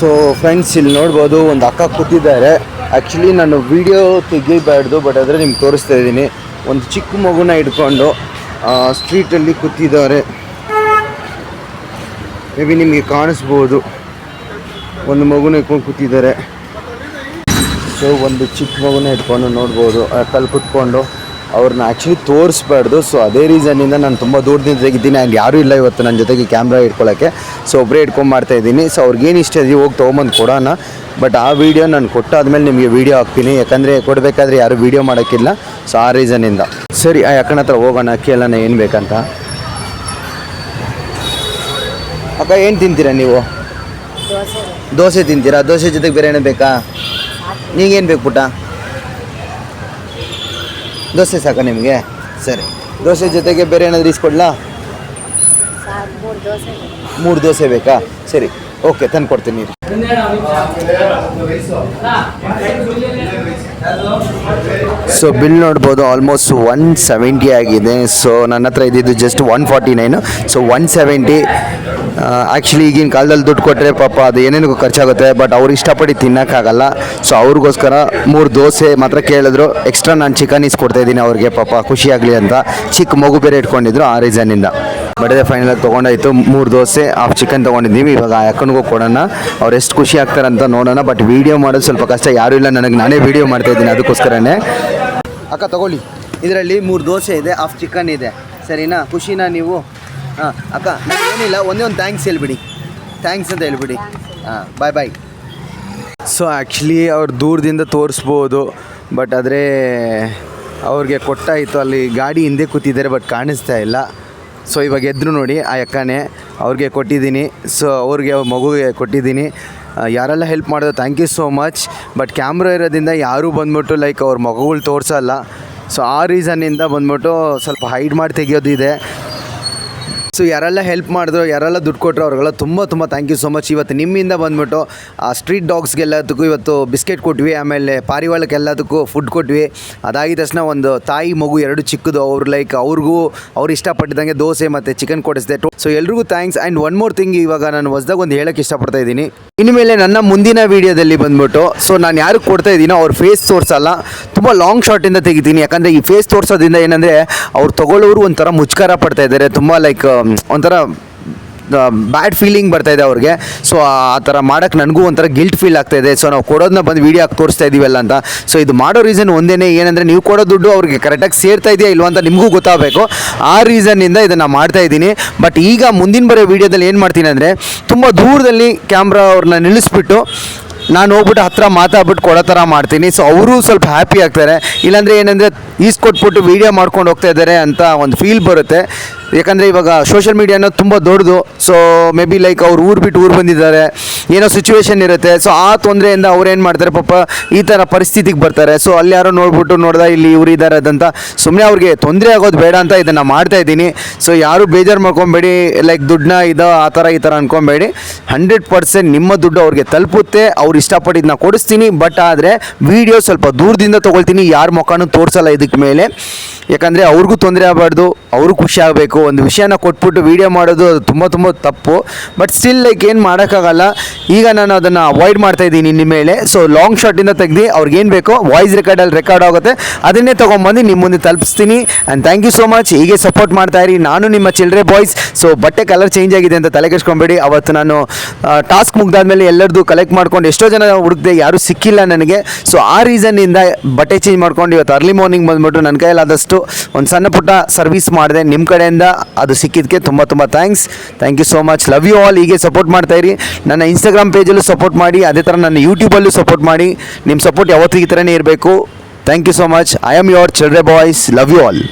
So friends, ಇಲ್ಲಿ ನೋಡ್ಬೋದು ಒಂದು ಅಕ್ಕ ಕೂತಿದ್ದಾರೆ. ಆ್ಯಕ್ಚುಲಿ ನಾನು ವೀಡಿಯೋ ತೆಗಿಬಾರ್ದು, ಬಟ್ ಆದರೆ ನಿಮ್ಗೆ ತೋರಿಸ್ತಾ ಇದ್ದೀನಿ. ಒಂದು ಚಿಕ್ಕ ಮಗುನ ಹಿಡ್ಕೊಂಡು ಸ್ಟ್ರೀಟಲ್ಲಿ ಕೂತಿದ್ದಾರೆ. ಮೇ ಬಿ ನಿಮಗೆ ಕಾಣಿಸ್ಬೋದು, ಒಂದು ಮಗುನ ಇಟ್ಕೊಂಡು ಕೂತಿದ್ದಾರೆ. ಸೊ ಒಂದು ಚಿಕ್ಕ ಮಗುನ ಇಟ್ಕೊಂಡು ನೋಡ್ಬೋದು, ಕಲ್ಲಿ ಕೂತ್ಕೊಂಡು ಅವ್ರನ್ನ ಆ್ಯಕ್ಚುಲಿ ತೋರಿಸ್ಬಾರ್ದು. ಸೊ ಅದೇ ರೀಸನ್ನಿಂದ ನಾನು ತುಂಬ ದೂರದಿಂದ ತೆಗಿದ್ದೀನಿ. ಆ್ಯಂಡ್ ಯಾರೂ ಇಲ್ಲ ಇವತ್ತು ನನ್ನ ಜೊತೆಗೆ ಕ್ಯಾಮ್ರಾ ಇಟ್ಕೊಳ್ಳೋಕ್ಕೆ. ಸೊ ಒಬ್ಬರೇ ಇಟ್ಕೊಂಡ್ಮಾಡ್ತಾಯಿದ್ದೀನಿ. ಸೊ ಅವ್ರಿಗೇನು ಇಷ್ಟ ಇದೆಯೋ ಹೋಗಿ ತೊಗೊಂಬಂದು ಕೊಡೋಣ. ಬಟ್ ಆ ವೀಡಿಯೋ ನಾನು ಕೊಟ್ಟಾದ್ಮೇಲೆ ನಿಮಗೆ ವೀಡಿಯೋ ಹಾಕ್ತೀನಿ, ಯಾಕಂದರೆ ಕೊಡಬೇಕಾದ್ರೆ ಯಾರೂ ವೀಡಿಯೋ ಮಾಡೋಕ್ಕಿಲ್ಲ. ಸೊ ಆ ರೀಸನ್ನಿಂದ. ಸರಿ, ಆ ಅಕ್ಕನ ಹತ್ರ ಹೋಗೋಣ, ಕೇಳೋಣ ಏನು ಬೇಕಂತ. ಅಕ್ಕ, ಏನು ತಿಂತೀರಾ ನೀವು? ದೋಸೆ ತಿಂತೀರಾ? ದೋಸೆ ಜೊತೆಗೆ ಬೇರೆ ಏನೋ ಬೇಕಾ? ನೀಗೇನು ಬೇಕು ಪುಟ್ಟ? ದೋಸೆ ಸಾಕಾ ನಿಮಗೆ? ಸರಿ, ದೋಸೆ ಜೊತೆಗೆ ಬೇರೆ ಏನಾದರೂ ಇಸ್ಕೊಡ್ಲಾ? 3 ದೋಸೆ ಬೇಕಾ? ಸರಿ, ಓಕೆ, ತಂದು ಕೊಡ್ತೀನಿ. ಸೊ ಬಿಲ್ ನೋಡ್ಬೋದು, ಆಲ್ಮೋಸ್ಟ್ 170 ಆಗಿದೆ. ಸೊ ನನ್ನ ಹತ್ರ ಇದ್ದಿದ್ದು ಜಸ್ಟ್ 149. ಸೊ 170. ಆ್ಯಕ್ಚುಲಿ ಈಗಿನ ಕಾಲದಲ್ಲಿ ದುಡ್ಡು ಕೊಟ್ಟರೆ ಪಾಪ ಅದು ಏನೇನಿಗೂ ಖರ್ಚಾಗುತ್ತೆ. ಬಟ್ ಅವ್ರು ಇಷ್ಟಪಟ್ಟು ತಿನ್ನೋಕ್ಕಾಗಲ್ಲ. ಸೊ ಅವ್ರಿಗೋಸ್ಕರ 3 ದೋಸೆ ಮಾತ್ರ ಕೇಳಿದ್ರು. ಎಕ್ಸ್ಟ್ರಾ ನಾನು ಚಿಕನ್ ಇಸ್ಕೊಡ್ತಾಯಿದ್ದೀನಿ ಅವ್ರಿಗೆ, ಪಾಪ ಖುಷಿಯಾಗಲಿ ಅಂತ. ಚಿಕ್ಕ ಮಗು ಬೇರೆ ಇಟ್ಕೊಂಡಿದ್ರು, ಆ ರೀಸನ್ನಿಂದ. ಬಟ್ ಅದೇ ಫೈನಲಾಗಿ ತೊಗೊಂಡಾಯಿತು. 3 ದೋಸೆ, ಹಾಫ್ ಚಿಕನ್ ತೊಗೊಂಡಿದ್ದೀವಿ. ಇವಾಗ ಆ ಅಕ್ಕನಿಗೂ ಕೊಡೋಣ, ಅವ್ರು ಎಷ್ಟು ಖುಷಿ ಆಗ್ತಾರಂತ ನೋಡೋಣ. ಬಟ್ ವೀಡಿಯೋ ಮಾಡೋದು ಸ್ವಲ್ಪ ಕಷ್ಟ, ಯಾರೂ ಇಲ್ಲ ನನಗೆ, ನಾನೇ ವೀಡಿಯೋ ಮಾಡ್ತಾಯಿದ್ದೀನಿ, ಅದಕ್ಕೋಸ್ಕರನೇ. ಅಕ್ಕ ತಗೊಳ್ಳಿ, ಇದರಲ್ಲಿ 3 ದೋಸೆ ಇದೆ, ಹಾಫ್ ಚಿಕನ್ ಇದೆ. ಸರಿನಾ? ಖುಷಿನಾ ನೀವು? ಹಾಂ ಅಕ್ಕ, ಏನಿಲ್ಲ, ಒಂದೇ ಒಂದು ಥ್ಯಾಂಕ್ಸ್ ಹೇಳ್ಬಿಡಿ. ಥ್ಯಾಂಕ್ಸ್ ಅಂತ ಹೇಳ್ಬಿಡಿ. ಹಾಂ, ಬಾಯ್ ಬಾಯ್. ಸೊ ಆ್ಯಕ್ಚುಲಿ ಅವ್ರು ದೂರದಿಂದ ತೋರಿಸ್ಬೋದು, ಬಟ್ ಆದರೆ ಅವ್ರಿಗೆ ಕೊಟ್ಟಾಯಿತು. ಅಲ್ಲಿ ಗಾಡಿ ಹಿಂದೆ ಕೂತಿದ್ದಾರೆ, ಬಟ್ ಕಾಣಿಸ್ತಾ ಇಲ್ಲ. ಸೊ ಇವಾಗ ಎದ್ರು ನೋಡಿ, ಆ ಅಕ್ಕನೇ ಅವ್ರಿಗೆ ಕೊಟ್ಟಿದ್ದೀನಿ. ಸೊ ಅವ್ರಿಗೆ ಮಗುಗೆ ಕೊಟ್ಟಿದ್ದೀನಿ. ಯಾರೆಲ್ಲ ಹೆಲ್ಪ್ ಮಾಡೋದು, thank you so much. But camera ಇರೋದ್ರಿಂದ ಯಾರೂ ಬಂದ್ಬಿಟ್ಟು ಲೈಕ್ ಅವ್ರ ಮಗುಗಳು ತೋರಿಸಲ್ಲ. ಸೊ ಆ ರೀಸನ್ನಿಂದ ಬಂದ್ಬಿಟ್ಟು ಸ್ವಲ್ಪ ಹೈಡ್ ಮಾಡಿ ತೆಗಿಯೋದಿದೆ. ಸೊ ಯಾರೆಲ್ಲ ಹೆಲ್ಪ್ ಮಾಡಿದ್ರು, ಯಾರೆಲ್ಲ ದುಡ್ಡು ಕೊಟ್ಟರು, ಅವ್ರಿಗೆಲ್ಲ ತುಂಬ ತುಂಬ ಥ್ಯಾಂಕ್ ಯು ಸೋ ಮಚ್. ಇವತ್ತು ನಿಮ್ಮಿಂದ ಬಂದ್ಬಿಟ್ಟು ಆ ಸ್ಟ್ರೀಟ್ ಡಾಗ್ಸ್ಗೆಲ್ಲದಕ್ಕೂ ಇವತ್ತು ಬಿಸ್ಕೆಟ್ ಕೊಟ್ವಿ, ಆಮೇಲೆ ಪಾರಿವಾಳಕ್ಕೆಲ್ಲದಕ್ಕೂ ಫುಡ್ ಕೊಟ್ವಿ. ಅದಾಗಿದ ತಕ್ಷಣ ಒಂದು ತಾಯಿ ಮಗು 2 ಚಿಕ್ಕದು, ಅವ್ರು ಲೈಕ್ ಅವ್ರಿಗೂ ಅವ್ರು ಇಷ್ಟಪಟ್ಟಿದ್ದಂಗೆ ದೋಸೆ ಮತ್ತು ಚಿಕನ್ ಕೊಡಿಸಿದೆ. ಸೊ ಎಲ್ರಿಗೂ thanks. And one more thing, ಇವಾಗ ನಾನು ಹೊಸದಾಗ ಒಂದು ಹೇಳೋಕ್ಕೆ ಇಷ್ಟಪಡ್ತಾ ಇದ್ದೀನಿ. ಇನ್ಮೇಲೆ ನನ್ನ ಮುಂದಿನ ವೀಡಿಯೋದಲ್ಲಿ ಬಂದ್ಬಿಟ್ಟು, ಸೊ ನಾನು ಯಾರಿಗೆ ಕೊಡ್ತಾ ಇದ್ದೀನೋ ಅವ್ರ ಫೇಸ್ ತೋರಿಸಲ್ಲ, ತುಂಬ ಲಾಂಗ್ ಶಾರ್ಟಿಂದ ತೆಗಿತೀನಿ. ಯಾಕಂದರೆ ಈ ಫೇಸ್ ತೋರಿಸೋದ್ರಿಂದ ಏನಂದರೆ ಅವ್ರು ತೊಗೊಳ್ಳೋರು ಒಂಥರ ಮುಚ್ಕಾರ ಪಡ್ತಾ ಇದ್ದಾರೆ, ತುಂಬ ಲೈಕ್ ಒಂಥರ ಬ್ಯಾಡ್ ಫೀಲಿಂಗ್ ಬರ್ತಾಯಿದೆ ಅವ್ರಿಗೆ. ಸೊ ಆ ಥರ ಮಾಡೋಕ್ಕೆ ನನಗೂ ಒಂಥರ ಗಿಲ್ಟ್ ಫೀಲ್ ಆಗ್ತಾಯಿದೆ. ಸೊ ನಾವು ಕೊಡೋದನ್ನ ಬಂದು ವೀಡಿಯೋ ಹಾಕಿ ತೋರಿಸ್ತಾ ಇದ್ದೀವಲ್ಲ ಅಂತ. ಸೊ ಇದು ಮಾಡೋ ರೀಸನ್ ಒಂದೇ, ಏನಂದರೆ ನೀವು ಕೊಡೋ ದುಡ್ಡು ಅವ್ರಿಗೆ ಕರೆಕ್ಟಾಗಿ ಸೇರ್ತಾ ಇದೆಯಾ ಇಲ್ವ ಅಂತ ನಿಮಗೂ ಗೊತ್ತಾಗಬೇಕು. ಆ ರೀಸನ್ನಿಂದ ಇದನ್ನು ಮಾಡ್ತಾಯಿದ್ದೀನಿ. ಬಟ್ ಈಗ ಮುಂದಿನ ಬರೋ ವೀಡಿಯೋದಲ್ಲಿ ಏನು ಮಾಡ್ತೀನಿ ಅಂದರೆ, ತುಂಬ ದೂರದಲ್ಲಿ ಕ್ಯಾಮ್ರಾ ಅವ್ರನ್ನ ನಿಲ್ಲಿಸ್ಬಿಟ್ಟು ನಾನು ಹೋಗ್ಬಿಟ್ಟು ಹತ್ರ ಮಾತಾಡ್ಬಿಟ್ಟು ಕೊಡೋ ಥರ ಮಾಡ್ತೀನಿ. ಸೊ ಅವರು ಸ್ವಲ್ಪ ಹ್ಯಾಪಿ ಆಗ್ತಾರೆ. ಇಲ್ಲಾಂದರೆ ಏನಂದರೆ ಈಸ್ಕೊಟ್ಬಿಟ್ಟು ವೀಡಿಯೋ ಮಾಡ್ಕೊಂಡು ಹೋಗ್ತಾ ಇದ್ದಾರೆ ಅಂತ ಒಂದು ಫೀಲ್ ಬರುತ್ತೆ. ಯಾಕಂದರೆ ಇವಾಗ ಸೋಷಿಯಲ್ ಮೀಡಿಯಾ ಅನ್ನೋದು ತುಂಬ ದೊಡ್ಡದು. ಸೊ ಮೇ ಬಿ ಲೈಕ್ ಅವ್ರು ಊರು ಬಿಟ್ಟು ಊರು ಬಂದಿದ್ದಾರೆ, ಏನೋ ಸಿಚುವೇಶನ್ ಇರುತ್ತೆ. ಸೊ ಆ ತೊಂದರೆಯಿಂದ ಅವ್ರು ಏನು ಮಾಡ್ತಾರೆ, ಪಾಪ ಈ ಥರ ಪರಿಸ್ಥಿತಿಗೆ ಬರ್ತಾರೆ. ಸೊ ಅಲ್ಲಿ ಯಾರೋ ನೋಡ್ದ ಇಲ್ಲಿ ಇವ್ರು ಇದ್ದಾರೆ ಅದಂತ ಸುಮ್ಮನೆ ಅವ್ರಿಗೆ ತೊಂದರೆ ಆಗೋದು ಬೇಡ ಅಂತ ಇದನ್ನು ಮಾಡ್ತಾಯಿದ್ದೀನಿ. ಸೊ ಯಾರು ಬೇಜಾರು ಮಾಡ್ಕೊಬೇಡಿ, ಲೈಕ್ ದುಡ್ಡನ್ನ ಆ ಥರ ಈ ಥರ ಅಂದ್ಕೊಬೇಡಿ. 100% ನಿಮ್ಮ ದುಡ್ಡು ಅವ್ರಿಗೆ ತಲುಪುತ್ತೆ. ಅವ್ರು ಇಷ್ಟಪಟ್ಟಿದ್ದನ್ನ ಕೊಡಿಸ್ತೀನಿ. ಬಟ್ ಆದರೆ ವೀಡಿಯೋ ಸ್ವಲ್ಪ ದೂರದಿಂದ ತೊಗೊಳ್ತೀನಿ, ಯಾರ ಮುಖನೂ ತೋರಿಸಲ್ಲ ಇದಕ್ಕೆ ಮೇಲೆ. ಯಾಕಂದರೆ ಅವ್ರಿಗೂ ತೊಂದರೆ ಆಗಬಾರ್ದು, ಅವರು ಖುಷಿ ಆಗಬೇಕು. ಒಂದು ವಿಷಯನ ಕೊಟ್ಬಿಟ್ಟು ವೀಡಿಯೋ ಮಾಡೋದು ಅದು ತುಂಬ ತುಂಬ ತಪ್ಪು. ಬಟ್ ಸ್ಟಿಲ್ ಲೈಕ್ ಏನು ಮಾಡೋಕ್ಕಾಗಲ್ಲ. ಈಗ ನಾನು ಅದನ್ನು ಅವಾಯ್ಡ್ ಮಾಡ್ತಾಯಿದ್ದೀನಿ ಇನ್ನು ಮೇಲೆ. ಸೊ ಲಾಂಗ್ ಶಾರ್ಟಿಂದ ತೆಗೆದು ಅವ್ರಿಗೇನು ಬೇಕೋ ವಾಯ್ಸ್ ರೆಕಾರ್ಡ್ ಆಗುತ್ತೆ, ಅದನ್ನೇ ತೊಗೊಂಬಂದು ನಿಮ್ಮ ಮುಂದೆ ತಲುಪಿಸ್ತೀನಿ. And thank you so much. ಹೀಗೆ ಸಪೋರ್ಟ್ ಮಾಡ್ತಾಯಿರಿ. ನಾನು ನಿಮ್ಮ ಚಿಲ್ಡ್ರೆ ಬಾಯ್ಸ್. ಸೊ ಬಟ್ಟೆ ಕಲರ್ ಚೇಂಜ್ ಆಗಿದೆ ಅಂತ ತಲೆ ಕೆಡಿಸ್ಕೊಬೇಡಿ. ಅವತ್ತು ನಾನು ಟಾಸ್ಕ್ ಮುಗ್ದಾದ್ಮೇಲೆ ಎಲ್ಲರದು ಕಲೆಕ್ಟ್ ಮಾಡ್ಕೊಂಡು ಎಷ್ಟೋ ಜನ ಹುಡುಕ್ದೆ, ಯಾರೂ ಸಿಕ್ಕಿಲ್ಲ ನನಗೆ. ಸೊ ಆ ರೀಸನ್ನಿಂದ ಬಟ್ಟೆ ಚೇಂಜ್ ಮಾಡ್ಕೊಂಡು ಇವತ್ತು ಅರ್ಲಿ ಮಾರ್ನಿಂಗ್ ಬಂದುಬಿಟ್ಟು ನನ್ನ ಕೈಯಲ್ಲಾದಷ್ಟು ಒಂದು ಸಣ್ಣ ಪುಟ್ಟ ಸರ್ವಿಸ್ ಮಾಡಿದೆ. ನಿಮ್ಮ ಕಡೆಯಿಂದ ಅದು ಸಿಕ್ಕಿದ್ದಕ್ಕೆ ತುಂಬ ತುಂಬ thank you so much. Love you all. ಹೀಗೆ ಸಪೋರ್ಟ್ ಮಾಡ್ತಾಯಿರಿ. ನನ್ನ ಇನ್ಸ್ಟಾಗ್ರಾಮ್ ಪೇಜಲ್ಲೂ ಸಪೋರ್ಟ್ ಮಾಡಿ, ಅದೇ ಥರ ನನ್ನ ಯೂಟ್ಯೂಬಲ್ಲೂ ಸಪೋರ್ಟ್ ಮಾಡಿ. ನಿಮ್ಮ ಸಪೋರ್ಟ್ ಯಾವತ್ತಿಗೆ ಈ ಥರನೇ ಇರಬೇಕು. Thank you so much. I am your children boys. Love you all.